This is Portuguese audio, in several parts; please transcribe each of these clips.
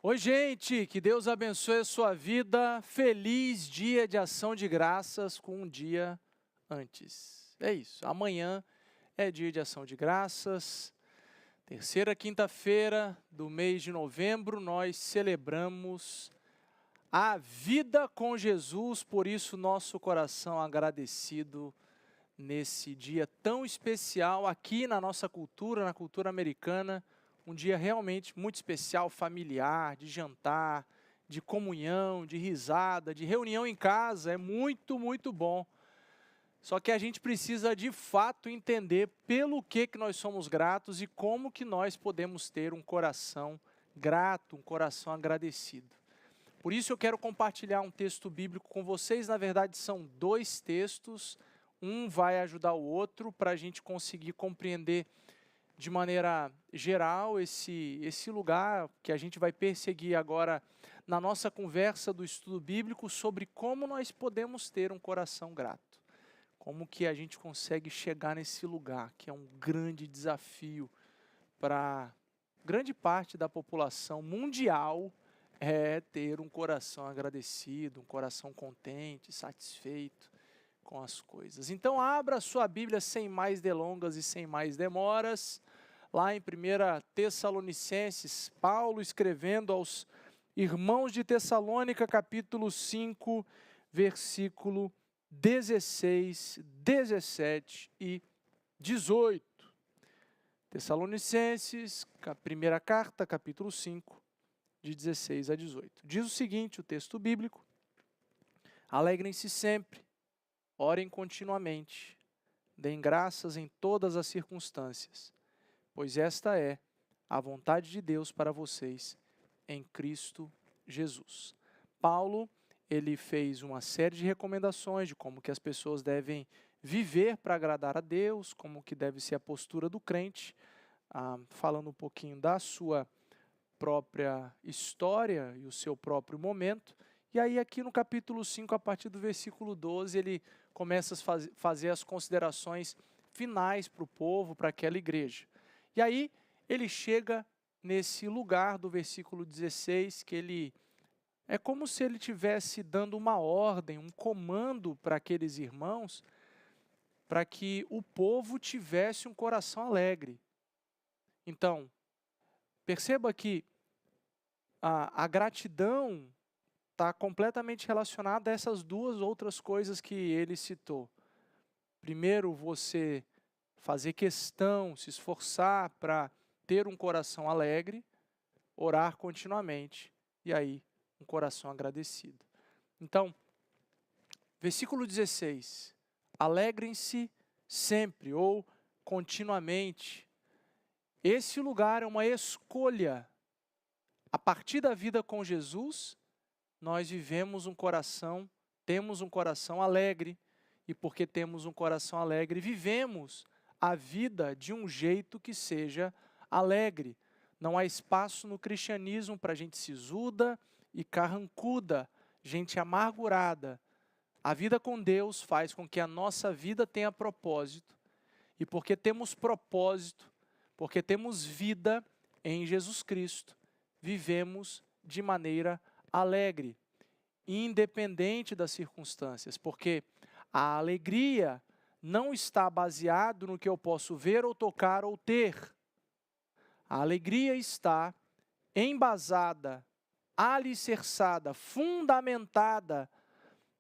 Oi, gente, que Deus abençoe a sua vida. Feliz dia de ação de graças com um dia antes. É isso, amanhã é dia de ação de graças. Terceira quinta-feira do mês de novembro, nós celebramos a vida com Jesus, por isso nosso coração agradecido nesse dia tão especial aqui na nossa cultura, na cultura americana. Um dia realmente muito especial, familiar, de jantar, de comunhão, de risada, de reunião em casa. É muito, muito bom. Só que a gente precisa de fato entender pelo que nós somos gratos e como que nós podemos ter um coração grato, um coração agradecido. Por isso eu quero compartilhar um texto bíblico com vocês. Na verdade são dois textos, um vai ajudar o outro para a gente conseguir compreender de maneira geral esse lugar que a gente vai perseguir agora na nossa conversa do estudo bíblico sobre como nós podemos ter um coração grato. Como que a gente consegue chegar nesse lugar, que é um grande desafio para grande parte da população mundial, é ter um coração agradecido, um coração contente, satisfeito com as coisas. Então abra a sua Bíblia sem mais delongas e sem mais demoras, lá em 1 Tessalonicenses, Paulo escrevendo aos irmãos de Tessalônica, capítulo 5, versículo 16, 17 e 18. Tessalonicenses, primeira carta, capítulo 5, de 16 a 18. Diz o seguinte, o texto bíblico: alegrem-se sempre, orem continuamente, deem graças em todas as circunstâncias, pois esta é a vontade de Deus para vocês em Cristo Jesus. Paulo, ele fez uma série de recomendações de como que as pessoas devem viver para agradar a Deus, como que deve ser a postura do crente, falando um pouquinho da sua própria história e o seu próprio momento. E aí aqui no capítulo 5, a partir do versículo 12, ele começa a fazer as considerações finais para o povo, para aquela igreja. E aí ele chega nesse lugar do versículo 16, que ele é como se ele estivesse dando uma ordem, um comando para aqueles irmãos, para que o povo tivesse um coração alegre. Então, perceba que a gratidão está completamente relacionada a essas duas outras coisas que ele citou. Primeiro, você fazer questão, se esforçar para ter um coração alegre, orar continuamente e aí um coração agradecido. Então, versículo 16, alegrem-se sempre ou continuamente. Esse lugar é uma escolha. A partir da vida com Jesus, nós temos um coração alegre, e porque temos um coração alegre, vivemos a vida de um jeito que seja alegre. Não há espaço no cristianismo para gente sisuda e carrancuda, gente amargurada. A vida com Deus faz com que a nossa vida tenha propósito, e porque temos propósito, porque temos vida em Jesus Cristo, vivemos de maneira alegre, independente das circunstâncias, porque a alegria não está baseada no que eu posso ver ou tocar ou ter. A alegria está embasada, alicerçada, fundamentada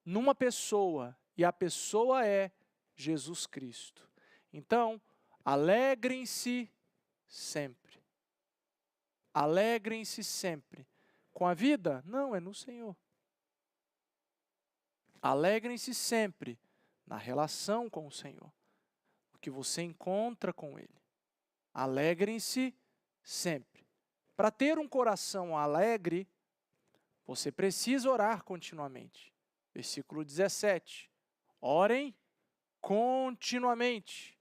numa pessoa, e a pessoa é Jesus Cristo. Então, alegrem-se sempre. Alegrem-se sempre. Com a vida? Não, é no Senhor. Alegrem-se sempre na relação com o Senhor, o que você encontra com Ele. Alegrem-se sempre. Para ter um coração alegre, você precisa orar continuamente. Versículo 17. Orem continuamente.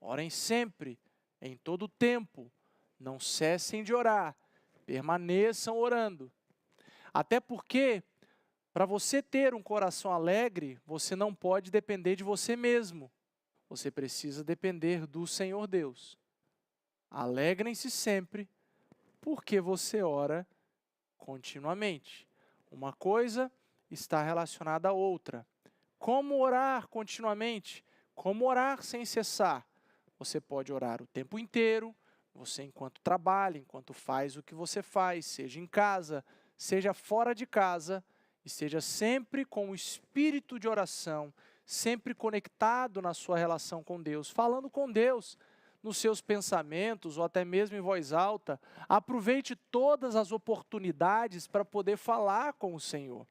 Orem sempre, em todo tempo. Não cessem de orar. Permaneçam orando. Até porque, para você ter um coração alegre, você não pode depender de você mesmo. Você precisa depender do Senhor Deus. Alegrem-se sempre, porque você ora continuamente. Uma coisa está relacionada à outra. Como orar continuamente? Como orar sem cessar? Você pode orar o tempo inteiro, você enquanto trabalha, enquanto faz o que você faz, seja em casa, seja fora de casa, e seja sempre com o espírito de oração, sempre conectado na sua relação com Deus, falando com Deus nos seus pensamentos ou até mesmo em voz alta. Aproveite todas as oportunidades para poder falar com o Senhor.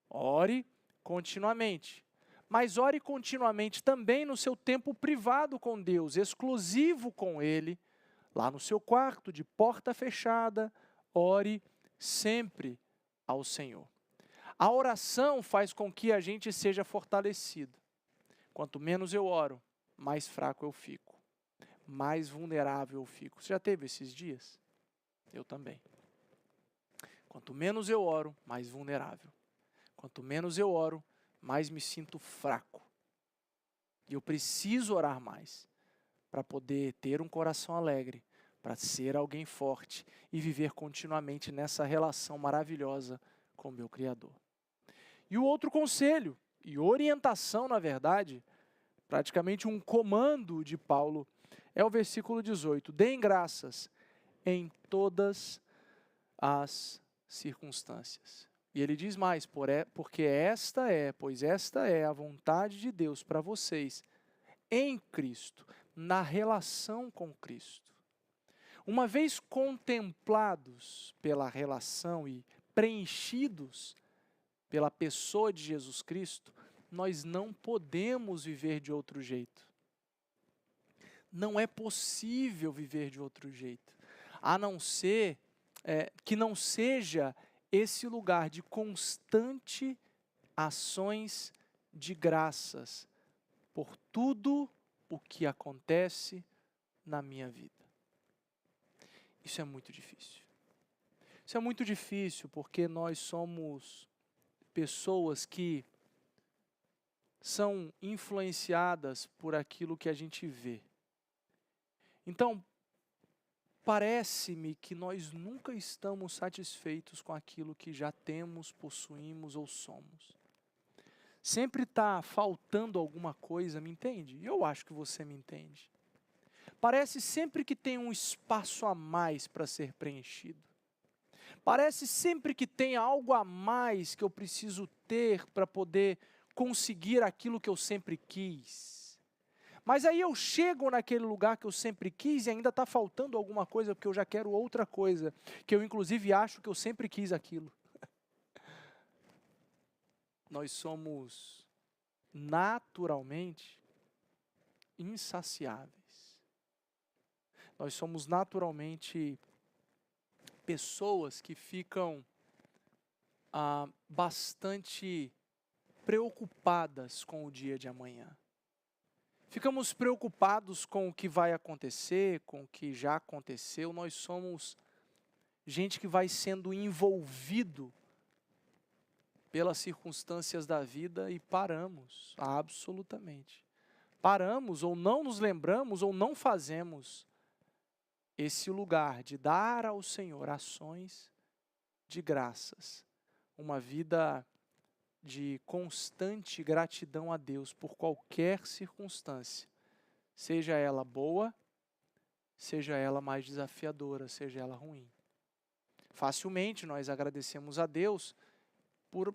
Ore continuamente, mas ore continuamente também no seu tempo privado com Deus, exclusivo com Ele, lá no seu quarto, de porta fechada. Ore sempre ao Senhor. A oração faz com que a gente seja fortalecido. Quanto menos eu oro, mais fraco eu fico, mais vulnerável eu fico. Você já teve esses dias? Eu também. Quanto menos eu oro, mais vulnerável. Quanto menos eu oro, mais me sinto fraco. E eu preciso orar mais para poder ter um coração alegre, para ser alguém forte e viver continuamente nessa relação maravilhosa com o meu Criador. E o outro conselho e orientação, na verdade, praticamente um comando de Paulo, é o versículo 18. Deem graças em todas as circunstâncias. E ele diz mais, pois esta é a vontade de Deus para vocês, em Cristo, na relação com Cristo. Uma vez contemplados pela relação e preenchidos pela pessoa de Jesus Cristo, nós não podemos viver de outro jeito. Não é possível viver de outro jeito, a não ser que não seja esse lugar de constante ações de graças por tudo o que acontece na minha vida. Isso é muito difícil. Isso é muito difícil porque nós somos pessoas que são influenciadas por aquilo que a gente vê. Então, parece-me que nós nunca estamos satisfeitos com aquilo que já temos, possuímos ou somos. Sempre está faltando alguma coisa, me entende? Eu acho que você me entende. Parece sempre que tem um espaço a mais para ser preenchido. Parece sempre que tem algo a mais que eu preciso ter para poder conseguir aquilo que eu sempre quis. Mas aí eu chego naquele lugar que eu sempre quis e ainda está faltando alguma coisa, porque eu já quero outra coisa, que eu inclusive acho que eu sempre quis aquilo. Nós somos naturalmente insaciáveis. Nós somos naturalmente pessoas que ficam bastante preocupadas com o dia de amanhã. Ficamos preocupados com o que vai acontecer, com o que já aconteceu. Nós somos gente que vai sendo envolvido pelas circunstâncias da vida e paramos, absolutamente. Paramos ou não nos lembramos ou não fazemos esse lugar de dar ao Senhor ações de graças. Uma vida de constante gratidão a Deus por qualquer circunstância, seja ela boa, seja ela mais desafiadora, seja ela ruim. Facilmente nós agradecemos a Deus por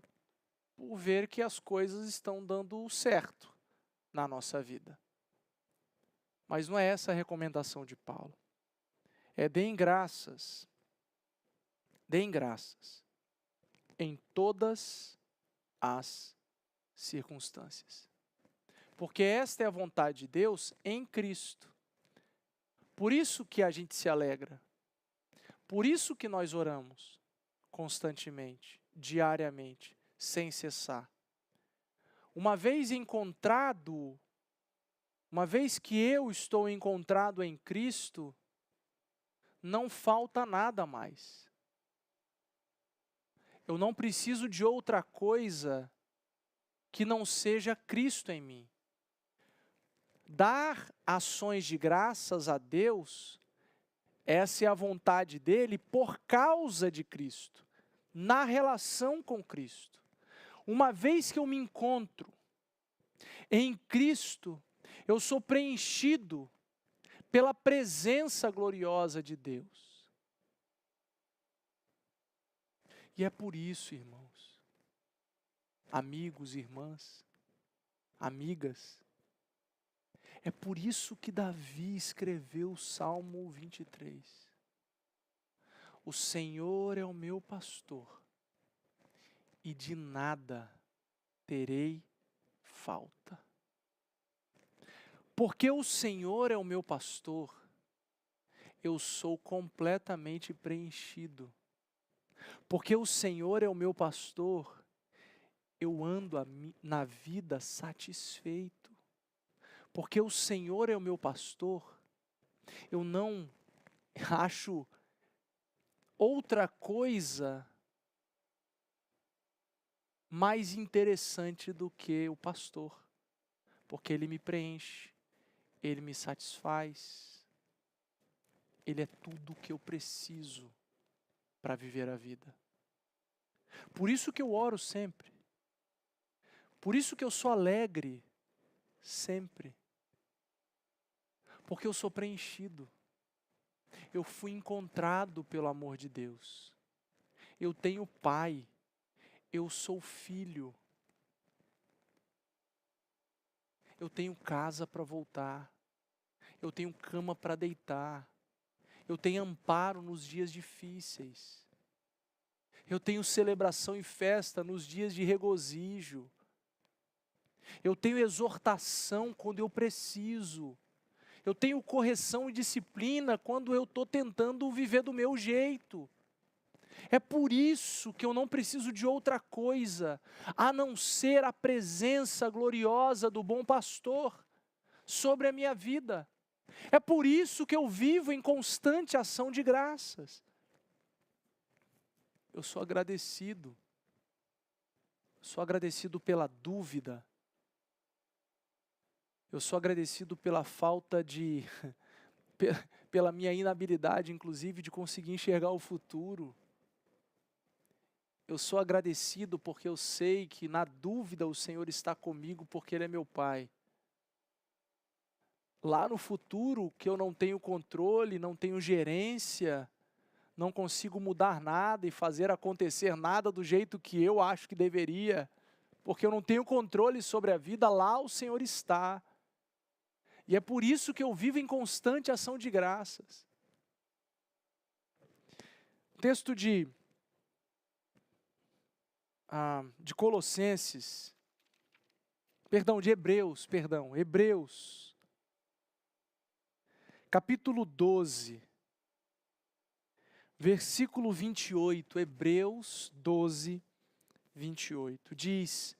ver que as coisas estão dando certo na nossa vida. Mas não é essa a recomendação de Paulo. Deem graças em todas as circunstâncias. Porque esta é a vontade de Deus em Cristo. Por isso que a gente se alegra. Por isso que nós oramos constantemente, diariamente, sem cessar. Uma vez que eu estou encontrado em Cristo, não falta nada mais. Eu não preciso de outra coisa que não seja Cristo em mim. Dar ações de graças a Deus, essa é a vontade dele por causa de Cristo. na relação com Cristo. Uma vez que eu me encontro em Cristo, eu sou preenchido pela presença gloriosa de Deus. E é por isso, irmãos, amigos, irmãs, amigas, é por isso que Davi escreveu o Salmo 23. O Senhor é o meu pastor, e de nada terei falta. Porque o Senhor é o meu pastor, eu sou completamente preenchido. Porque o Senhor é o meu pastor, eu ando na vida satisfeito. Porque o Senhor é o meu pastor, eu não acho outra coisa mais interessante do que o pastor. Porque ele me preenche, ele me satisfaz, ele é tudo o que eu preciso para viver a vida. Por isso que eu oro sempre. Por isso que eu sou alegre sempre. Porque eu sou preenchido. Eu fui encontrado pelo amor de Deus. Eu tenho pai. Eu sou filho. Eu tenho casa para voltar. Eu tenho cama para deitar. Eu tenho amparo nos dias difíceis. Eu tenho celebração e festa nos dias de regozijo. Eu tenho exortação quando eu preciso. Eu tenho correção e disciplina quando eu estou tentando viver do meu jeito. É por isso que eu não preciso de outra coisa, a não ser a presença gloriosa do bom pastor sobre a minha vida. É por isso que eu vivo em constante ação de graças. Eu sou agradecido. Sou agradecido pela dúvida. Eu sou agradecido pela falta de, pela minha inabilidade, inclusive, de conseguir enxergar o futuro. Eu sou agradecido porque eu sei que na dúvida o Senhor está comigo porque Ele é meu Pai. Lá no futuro, que eu não tenho controle, não tenho gerência, não consigo mudar nada e fazer acontecer nada do jeito que eu acho que deveria, porque eu não tenho controle sobre a vida, lá o Senhor está. E é por isso que eu vivo em constante ação de graças. Texto de Colossenses, de Hebreus, capítulo 12, versículo 28, Hebreus 12, 28, diz: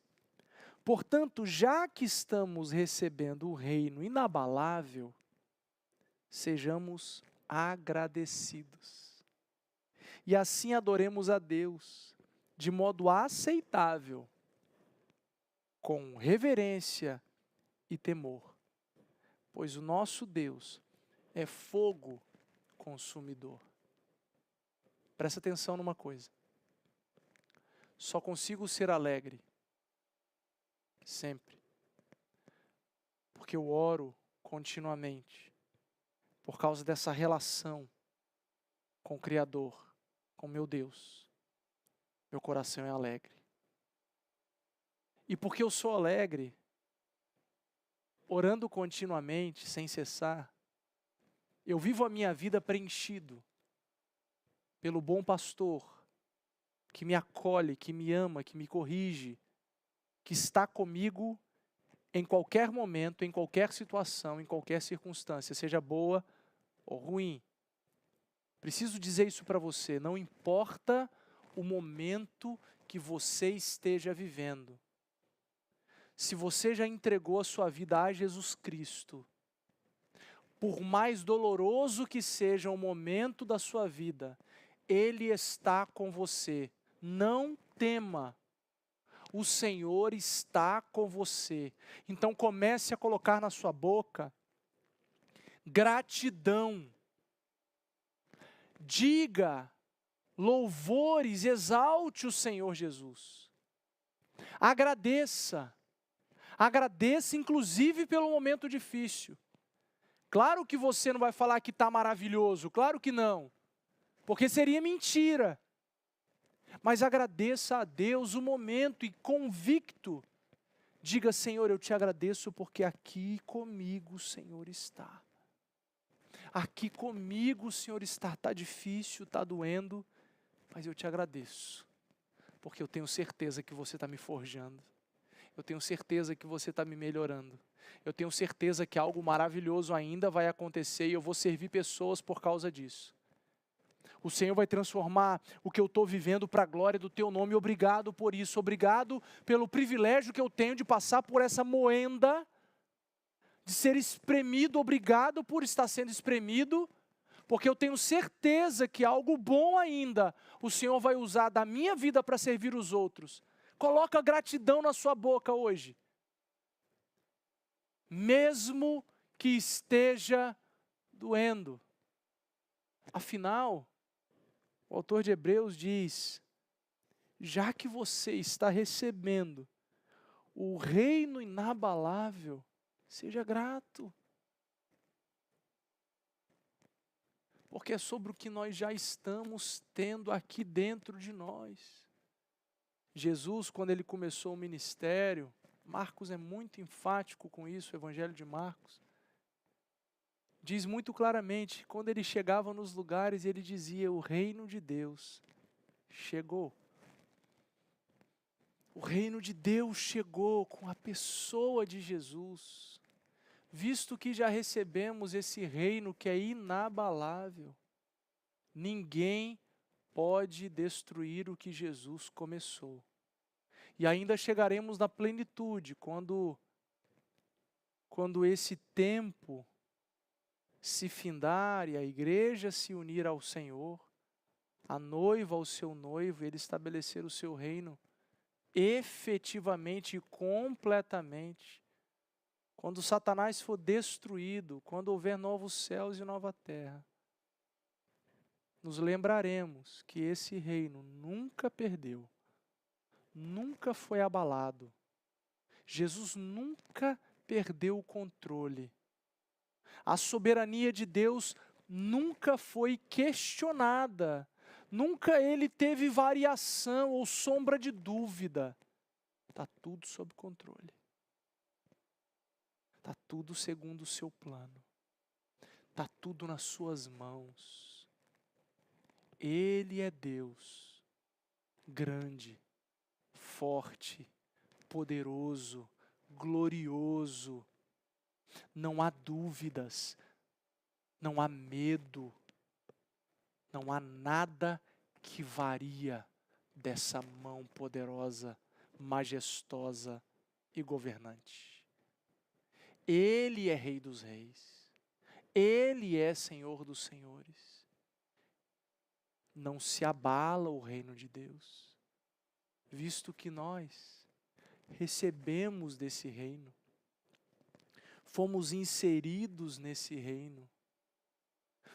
portanto, já que estamos recebendo o reino inabalável, sejamos agradecidos. E assim adoremos a Deus, de modo aceitável, com reverência e temor, pois o nosso Deus é fogo consumidor. Presta atenção numa coisa. Só consigo ser alegre, sempre, porque eu oro continuamente, por causa dessa relação com o Criador, com meu Deus. Meu coração é alegre. E porque eu sou alegre, orando continuamente, sem cessar, eu vivo a minha vida preenchido pelo bom pastor, que me acolhe, que me ama, que me corrige, que está comigo em qualquer momento, em qualquer situação, em qualquer circunstância, seja boa ou ruim. Preciso dizer isso para você, não importa o momento que você esteja vivendo. Se você já entregou a sua vida a Jesus Cristo, por mais doloroso que seja o momento da sua vida, Ele está com você. Não tema. O Senhor está com você. Então comece a colocar na sua boca gratidão. Diga, louvores, exalte o Senhor Jesus. Agradeça. Agradeça, inclusive, pelo momento difícil. Claro que você não vai falar que está maravilhoso, claro que não, porque seria mentira. Mas agradeça a Deus o momento e convicto, diga: Senhor, eu te agradeço porque aqui comigo o Senhor está. Aqui comigo o Senhor está. Está difícil, está doendo, mas eu te agradeço, porque eu tenho certeza que você está me forjando. Eu tenho certeza que você está me melhorando. Eu tenho certeza que algo maravilhoso ainda vai acontecer e eu vou servir pessoas por causa disso. O Senhor vai transformar o que eu estou vivendo para a glória do Teu nome. Obrigado por isso. Obrigado pelo privilégio que eu tenho de passar por essa moenda, de ser espremido. Obrigado por estar sendo espremido, porque eu tenho certeza que algo bom ainda o Senhor vai usar da minha vida para servir os outros. Coloca gratidão na sua boca hoje. Mesmo que esteja doendo. Afinal, o autor de Hebreus diz: já que você está recebendo o reino inabalável, seja grato. Porque é sobre o que nós já estamos tendo aqui dentro de nós. Jesus, quando ele começou o ministério, Marcos é muito enfático com isso, o Evangelho de Marcos, diz muito claramente, quando ele chegava nos lugares, ele dizia: o reino de Deus chegou. O reino de Deus chegou com a pessoa de Jesus, visto que já recebemos esse reino que é inabalável. Ninguém pode destruir o que Jesus começou. E ainda chegaremos na plenitude, quando esse tempo se findar e a igreja se unir ao Senhor, a noiva ao seu noivo, ele estabelecer o seu reino efetivamente e completamente. Quando Satanás for destruído, quando houver novos céus e nova terra, nos lembraremos que esse reino nunca perdeu, nunca foi abalado. Jesus nunca perdeu o controle. A soberania de Deus nunca foi questionada. Nunca ele teve variação ou sombra de dúvida. Está tudo sob controle. Está tudo segundo o seu plano. Está tudo nas suas mãos. Ele é Deus, grande, forte, poderoso, glorioso. Não há dúvidas, não há medo, não há nada que varia dessa mão poderosa, majestosa e governante. Ele é Rei dos Reis, Ele é Senhor dos Senhores. Não se abala o reino de Deus, visto que nós recebemos desse reino, fomos inseridos nesse reino,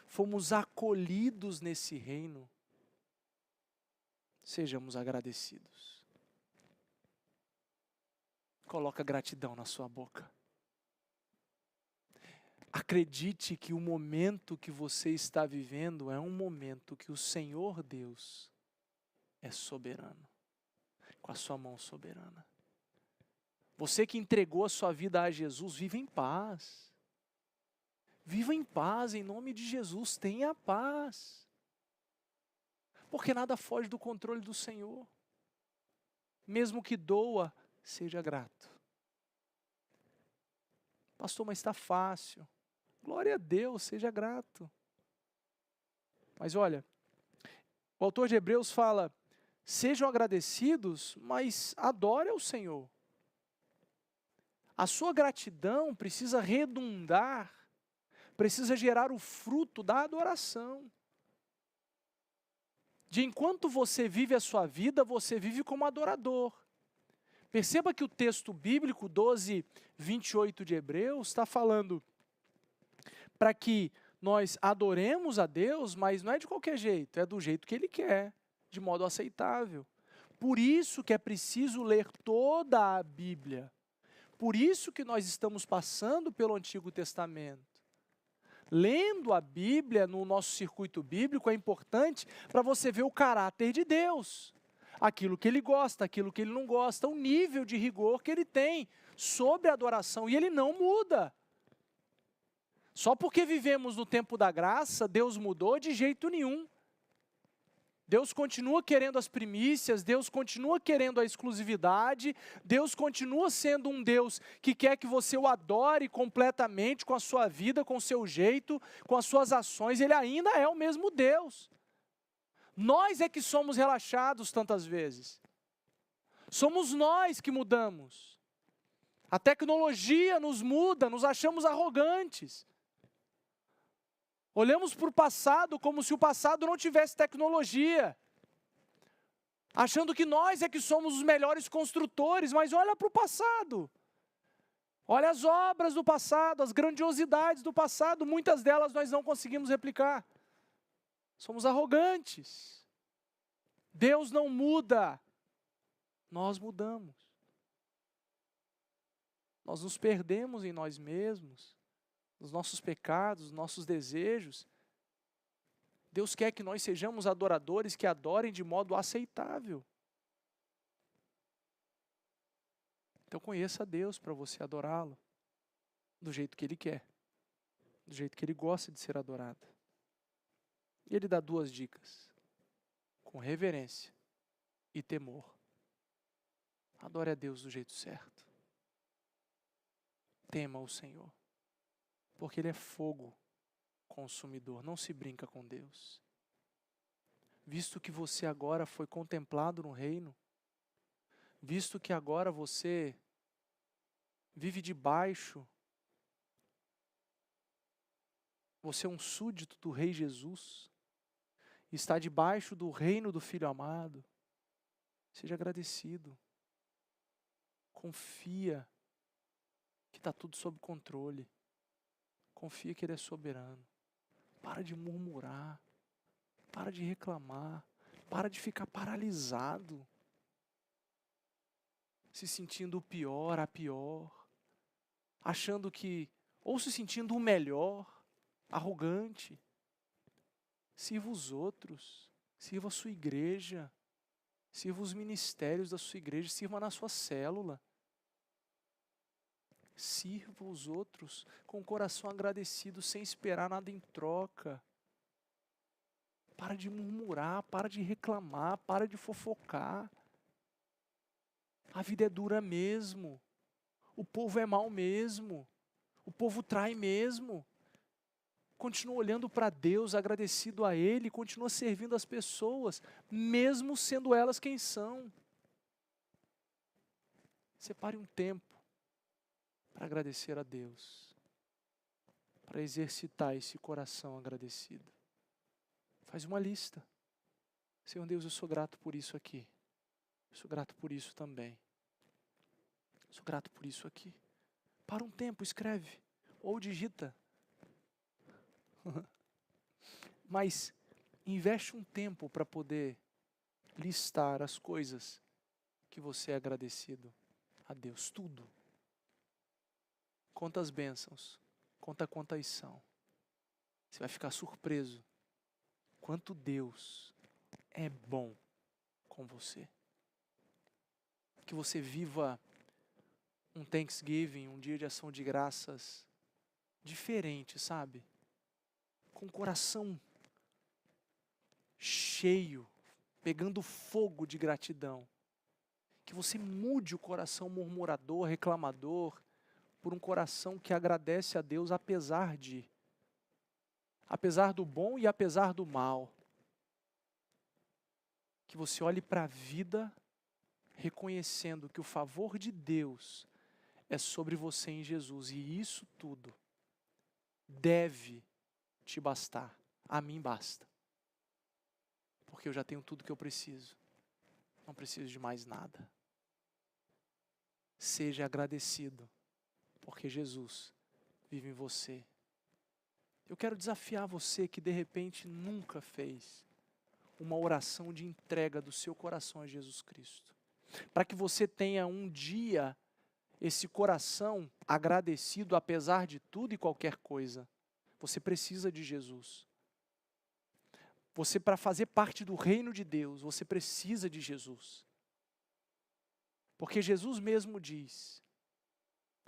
fomos acolhidos nesse reino. Sejamos agradecidos. Coloca gratidão na sua boca. Acredite que o momento que você está vivendo é um momento que o Senhor Deus é soberano, com a sua mão soberana. Você que entregou a sua vida a Jesus, viva em paz. Viva em paz, em nome de Jesus, tenha paz. Porque nada foge do controle do Senhor. Mesmo que doa, seja grato. Pastor, mas está fácil. Glória a Deus, seja grato. Mas olha, o autor de Hebreus fala: sejam agradecidos, mas adore ao Senhor. A sua gratidão precisa redundar, precisa gerar o fruto da adoração. De enquanto você vive a sua vida, você vive como adorador. Perceba que o texto bíblico 12:28 de Hebreus está falando para que nós adoremos a Deus, mas não é de qualquer jeito, é do jeito que Ele quer. de modo aceitável. Por isso que é preciso ler toda a Bíblia. Por isso que nós estamos passando pelo Antigo Testamento. Lendo a Bíblia no nosso circuito bíblico é importante para você ver o caráter de Deus. Aquilo que Ele gosta, aquilo que Ele não gosta, o nível de rigor que Ele tem sobre a adoração. E Ele não muda. Só porque vivemos no tempo da graça, Deus mudou de jeito nenhum. Deus continua querendo as primícias, Deus continua querendo a exclusividade, Deus continua sendo um Deus que quer que você o adore completamente com a sua vida, com o seu jeito, com as suas ações. Ele ainda é o mesmo Deus. Nós é que somos relaxados tantas vezes. Somos nós que mudamos. A tecnologia nos muda, nos achamos arrogantes. Olhamos para o passado como se o passado não tivesse tecnologia, achando que nós é que somos os melhores construtores, mas olha para o passado. Olha as obras do passado, as grandiosidades do passado, muitas delas nós não conseguimos replicar. Somos arrogantes. Deus não muda, nós mudamos. Nós nos perdemos em nós mesmos, nos nossos pecados, nos nossos desejos. Deus quer que nós sejamos adoradores que adorem de modo aceitável. Então conheça Deus para você adorá-lo do jeito que Ele quer, do jeito que Ele gosta de ser adorado. E Ele dá 2 dicas: com reverência e temor. Adore a Deus do jeito certo. Tema o Senhor, porque Ele é fogo consumidor, não se brinca com Deus. Visto que você agora foi contemplado no reino, visto que agora você vive debaixo, você é um súdito do Rei Jesus, está debaixo do reino do Filho amado, seja agradecido, confia que está tudo sob controle. Confia que Ele é soberano. Para de murmurar. Para de reclamar. Para de ficar paralisado. Se sentindo o pior, a pior. Achando que, ou se sentindo o melhor, arrogante. Sirva os outros. Sirva a sua igreja. Sirva os ministérios da sua igreja. Sirva na sua célula. Sirva os outros com o coração agradecido, sem esperar nada em troca. Para de murmurar, para de reclamar, para de fofocar. A vida é dura mesmo. O povo é mau mesmo. O povo trai mesmo. Continua olhando para Deus, agradecido a Ele, continua servindo as pessoas, mesmo sendo elas quem são. Separe um tempo para agradecer a Deus, para exercitar esse coração agradecido. Faz uma lista. Senhor Deus, eu sou grato por isso aqui. Eu sou grato por isso também. Eu sou grato por isso aqui. Para um tempo, escreve ou digita. Mas investe um tempo para poder listar as coisas que você é agradecido a Deus. Tudo. Conta as bênçãos, conta quantas são. Você vai ficar surpreso quanto Deus é bom com você. Que você viva um Thanksgiving, um dia de ação de graças diferente, sabe? Com o coração cheio, pegando fogo de gratidão. Que você mude o coração murmurador, reclamador, por um coração que agradece a Deus apesar do bom e apesar do mal. Que você olhe para a vida reconhecendo que o favor de Deus é sobre você em Jesus, e isso tudo deve te bastar. A mim basta. Porque eu já tenho tudo que eu preciso. Não preciso de mais nada. Seja agradecido, porque Jesus vive em você. Eu quero desafiar você que de repente nunca fez uma oração de entrega do seu coração a Jesus Cristo. Para que você tenha um dia esse coração agradecido apesar de tudo e qualquer coisa. Você precisa de Jesus. Você, para fazer parte do reino de Deus, você precisa de Jesus. Porque Jesus mesmo diz: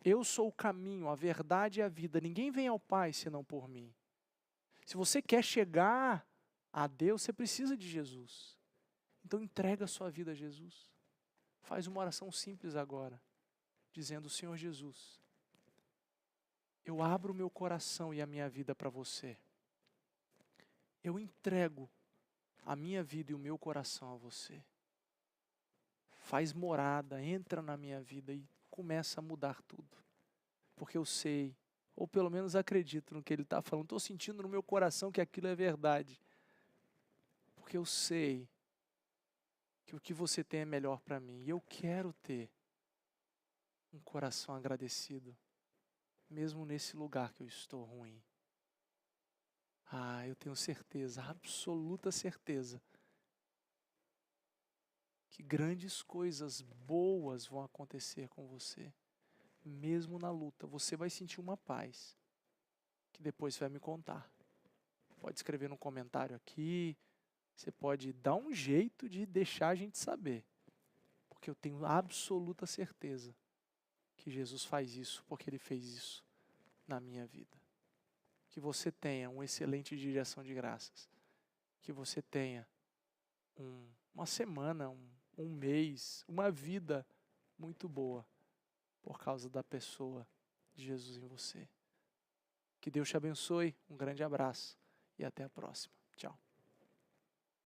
eu sou o caminho, a verdade e a vida. Ninguém vem ao Pai senão por mim. Se você quer chegar a Deus, você precisa de Jesus. Então entrega a sua vida a Jesus. Faz uma oração simples agora, dizendo: Senhor Jesus, eu abro o meu coração e a minha vida para você. Eu entrego a minha vida e o meu coração a você. Faz morada, entra na minha vida e começa a mudar tudo. Porque eu sei, ou pelo menos acredito no que ele está falando. Estou sentindo no meu coração que aquilo é verdade. Porque eu sei que o que você tem é melhor para mim. E eu quero ter um coração agradecido, mesmo nesse lugar que eu estou ruim. Eu tenho certeza, absoluta certeza, que grandes coisas boas vão acontecer com você. Mesmo na luta, você vai sentir uma paz, que depois você vai me contar. Pode escrever no comentário aqui, você pode dar um jeito de deixar a gente saber. Porque eu tenho absoluta certeza que Jesus faz isso, porque Ele fez isso na minha vida. Que você tenha um excelente dia de ação de graças. Que você tenha uma semana, um mês, uma vida muito boa por causa da pessoa de Jesus em você. Que Deus te abençoe, um grande abraço e até a próxima. Tchau.